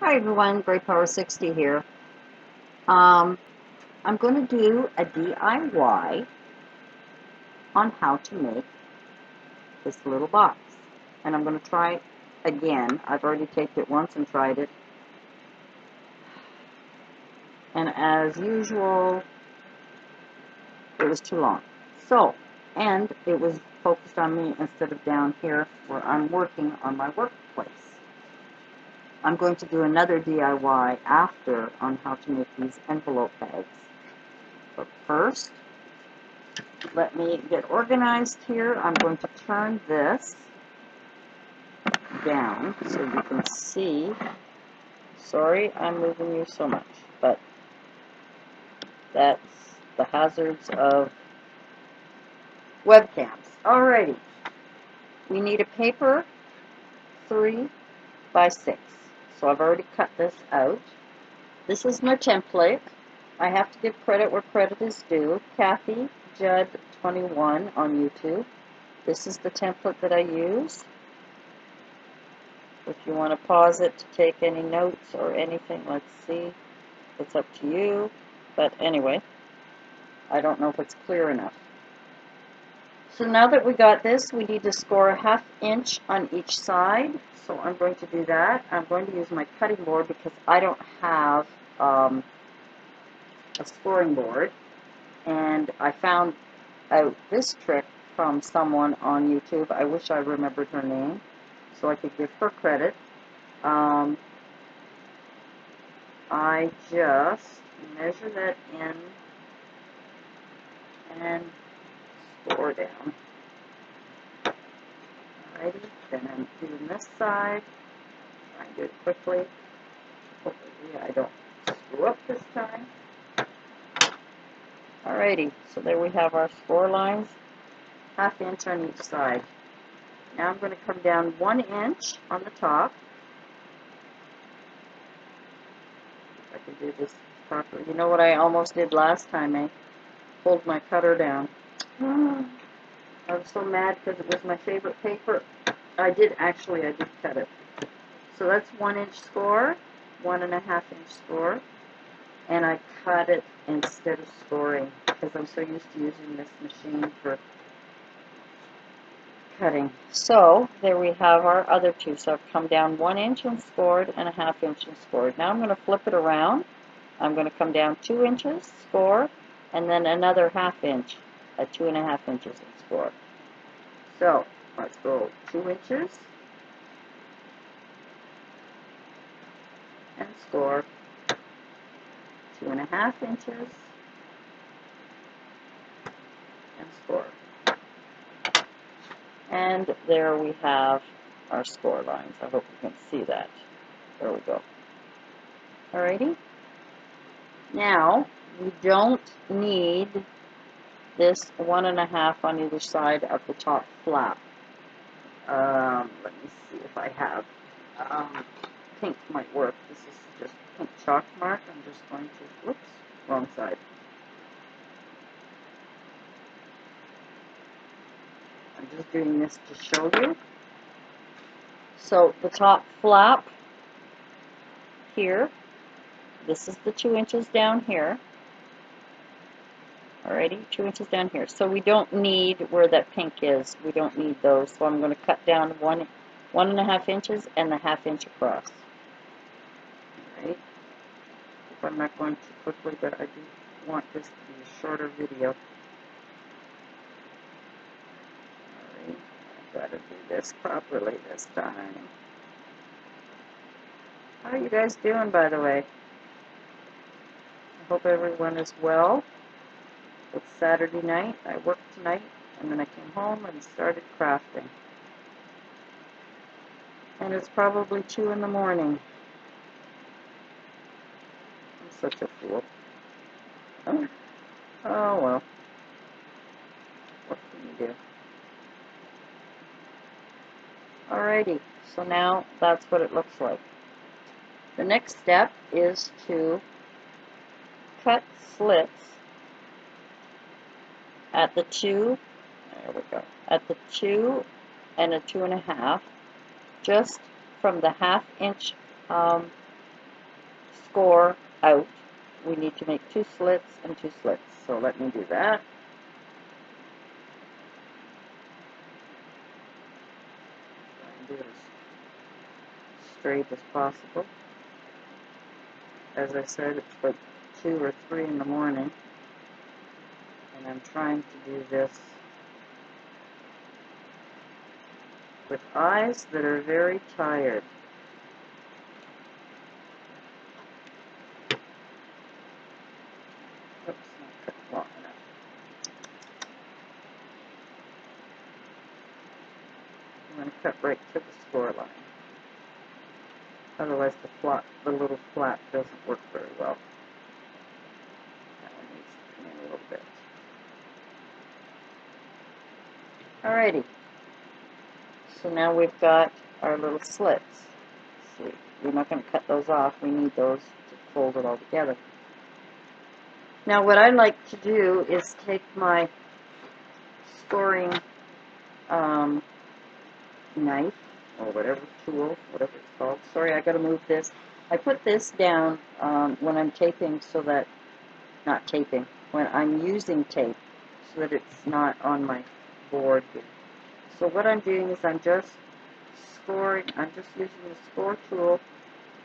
Hi everyone, Great Power 60 here. Um, I'm going to do a DIY on how to make this little box. And I'm going to try it again. I've already taped it once and tried it. And as usual, it was too long. And it was focused on me instead of down here where I'm working on my workplace. I'm going to do another DIY after on how to make these envelope bags. But first, let me get organized here. I'm going to turn this down so you can see. Sorry, I'm moving you so much, but that's the hazards of webcams. Alrighty, we need a paper 3 by 6. So I've already cut this out. This is my template. I have to give credit where credit is due. Kathy Judd 21 on YouTube. This is the template that I use. If you want to pause it to take any notes or anything, let's see. It's up to you. But anyway, I don't know if it's clear enough. So now that we got this, we need to score a 1/2 inch on each side. So I'm going to do that. I'm going to use my cutting board because I don't have a scoring board. And I found out this trick from someone on YouTube. I wish I remembered her name so I could give her credit. I just measure that in and score down. Alrighty, then I'm doing this side. Try and do it quickly. Hopefully I don't screw up this time. Alrighty, so there we have our score lines. 1/2 inch on each side. Now I'm going to come down 1 inch on the top. If I can do this properly. You know what I almost did last time, eh? Pulled my cutter down. I was so mad because it was my favorite paper. I did cut it. So that's 1 inch score, 1.5 inch score, and I cut it instead of scoring because I'm so used to using this machine for cutting. So there we have our other two. So I've come down 1 inch and scored and a 1/2 inch and scored. Now I'm going to flip it around. I'm going to come down 2 inches, score, and then another 1/2 inch at 2.5 inches and score. So let's go 2 inches and score, 2.5 inches and score. And there we have our score lines. I hope you can see that. There we go. Alrighty. Now, we don't need this 1.5 on either side of the top flap. Let me see if I have pink might work. This is just pink chalk mark. I'm just going to, whoops, wrong side. I'm just doing this to show you. So the top flap here, this is the 2 inches down here. Alrighty, 2 inches down here. So we don't need where that pink is. We don't need those. So I'm going to cut down 1.5 inches and the 1/2 inch across. Alright. Hope I'm not going too quickly, but I do want this to be a shorter video. Alright, I've got to do this properly this time. How are you guys doing, by the way? I hope everyone is well. It's Saturday night. I worked tonight, and then I came home and started crafting. And it's probably 2 in the morning. I'm such a fool. Oh, well. What can you do? Alrighty, so now that's what it looks like. The next step is to cut slits at the 2, there we go, at the 2 and a 2.5, just from the 1/2 inch score out, we need to make 2 slits and 2 slits. So let me do that. Try and do it as straight as possible. As I said, it's like 2 or 3 in the morning, and I'm trying to do this with eyes that are very tired. Oops, not cut long enough. I'm going to cut right to the score line. Otherwise the little flap doesn't work very well. That one needs to come in a little bit. Alrighty. So now we've got our little slits. See, we're not going to cut those off. We need those to fold it all together. Now what I like to do is take my scoring knife, or whatever tool, whatever it's called. Sorry, I got to move this. I put this down when I'm taping so that, not taping, when I'm using tape so that it's not on my board here. So what I'm doing is I'm just scoring, I'm just using the score tool,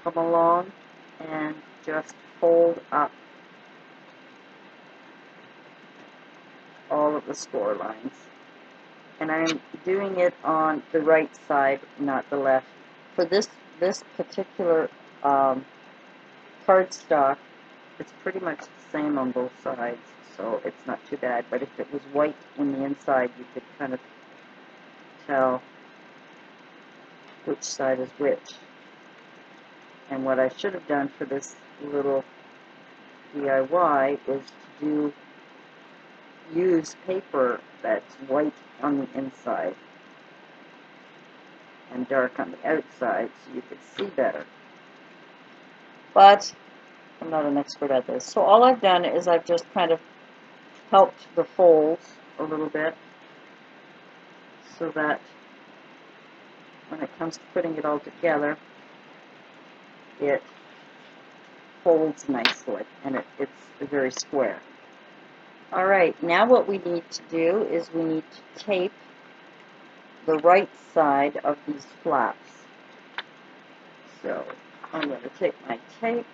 come along and just fold up all of the score lines. And I'm doing it on the right side, not the left. For this particular cardstock, it's pretty much the same on both sides, so it's not too bad. But if it was white on the inside, you could kind of tell which side is which. And what I should have done for this little DIY is to use paper that's white on the inside and dark on the outside so you could see better. But I'm not an expert at this. So all I've done is I've just kind of helped the folds a little bit so that when it comes to putting it all together, it folds nicely and it's very square. Alright, now what we need to do is we need to tape the right side of these flaps. So I'm going to take my tape,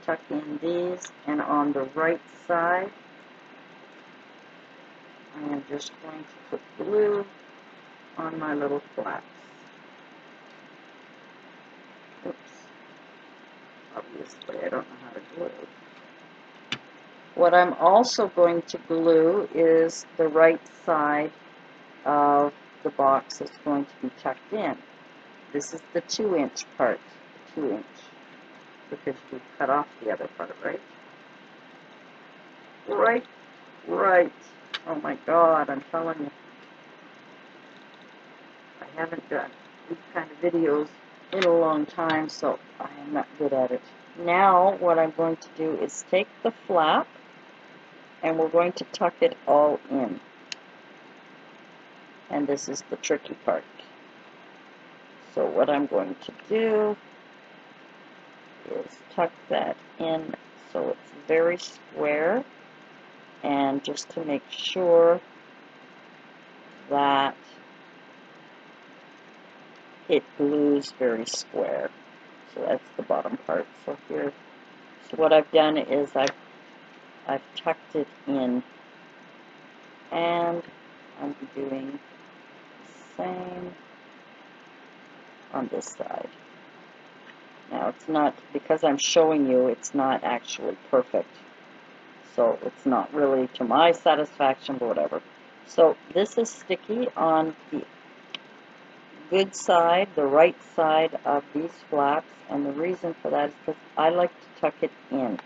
tuck in these, and on the right side I am just going to put glue on my little flaps. Oops. Obviously I don't know how to glue. What I'm also going to glue is the right side of the box that's going to be tucked in. This is the 2-inch part, 2-inch, because we cut off the other part, right? Right. Oh my God, I'm telling you. I haven't done these kind of videos in a long time, so I am not good at it. Now, what I'm going to do is take the flap, and we're going to tuck it all in. And this is the tricky part. So what I'm going to do is tuck that in so it's very square, and just to make sure that it glues very square. So that's the bottom part. So here, so what I've done is I've tucked it in, and I'm doing the same on this side. Now it's not, because I'm showing you, it's not actually perfect. So it's not really to my satisfaction, but whatever. So this is sticky on the good side, the right side of these flaps, and the reason for that is because I like to tuck it in.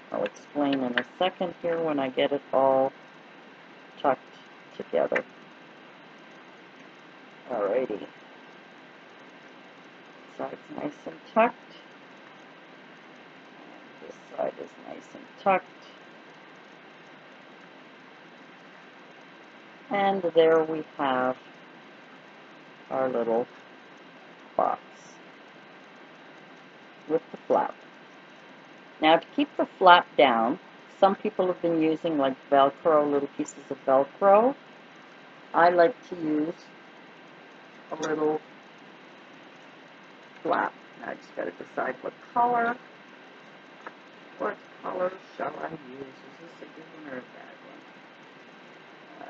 I'll explain in a second here when I get it all tucked together. Alrighty. This side's nice and tucked. And this side is nice and tucked. And there we have our little box with the flap. Now to keep the flap down, some people have been using like Velcro, little pieces of Velcro. I like to use a little flap. Now I just got to decide what color. What color shall I use? Is this a good one or a bad one? I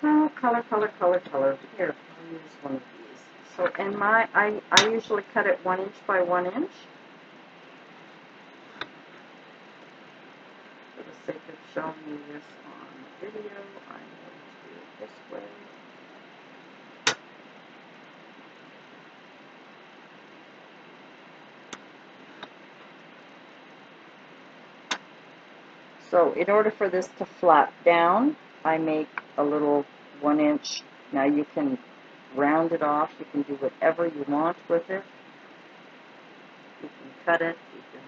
don't know. Oh, color, color, color, color. Here, I'll use one of these. So, and I usually cut it 1 inch by 1 inch. For the sake of showing you this on video, I'm going to do it this way. So in order for this to flap down, I make a little 1 inch. Now you can round it off. You can do whatever you want with it. You can cut it. You can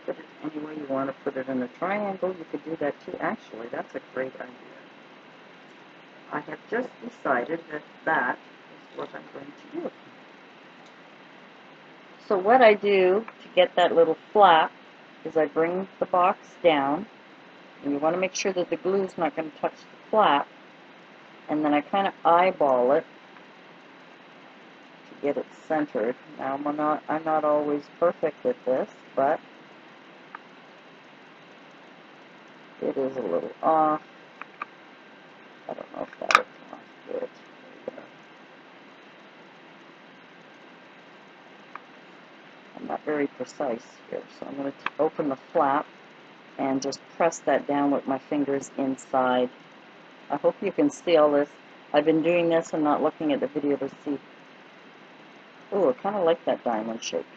put it any way you want to put it in a triangle. You could do that too. Actually, that's a great idea. I have just decided that that is what I'm going to do. So what I do to get that little flap is I bring the box down, and you want to make sure that the glue is not going to touch the flap, and then I kind of eyeball it to get it centered. Now I'm not always perfect at this, but it is a little off. I don't know if that will come off good. I'm not very precise here, so I'm going to open the flap and just press that down with my fingers inside. I hope you can see all this. I've been doing this and not looking at the video to see. Oh, I kind of like that diamond shape.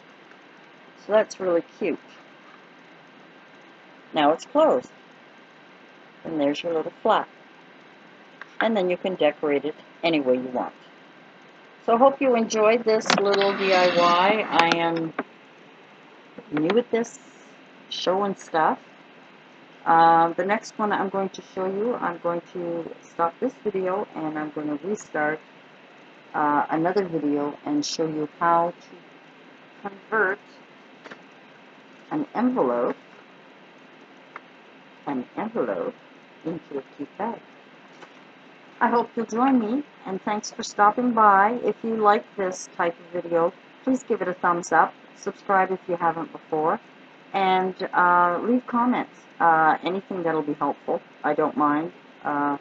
So that's really cute. Now it's closed. And there's your little flap. And then you can decorate it any way you want. So I hope you enjoyed this little DIY. I am new at this show and stuff. The next one I'm going to show you, I'm going to stop this video and I'm going to restart another video and show you how to convert an envelope into a cute bag. I hope you'll join me, and thanks for stopping by. If you like this type of video, please give it a thumbs up, subscribe if you haven't before, and leave comments. Anything that'll be helpful. I don't mind. No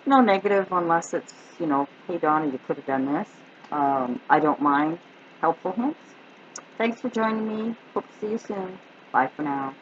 negative unless it's, hey Donna, you could have done this. I don't mind helpful hints. Thanks for joining me. Hope to see you soon. Bye for now.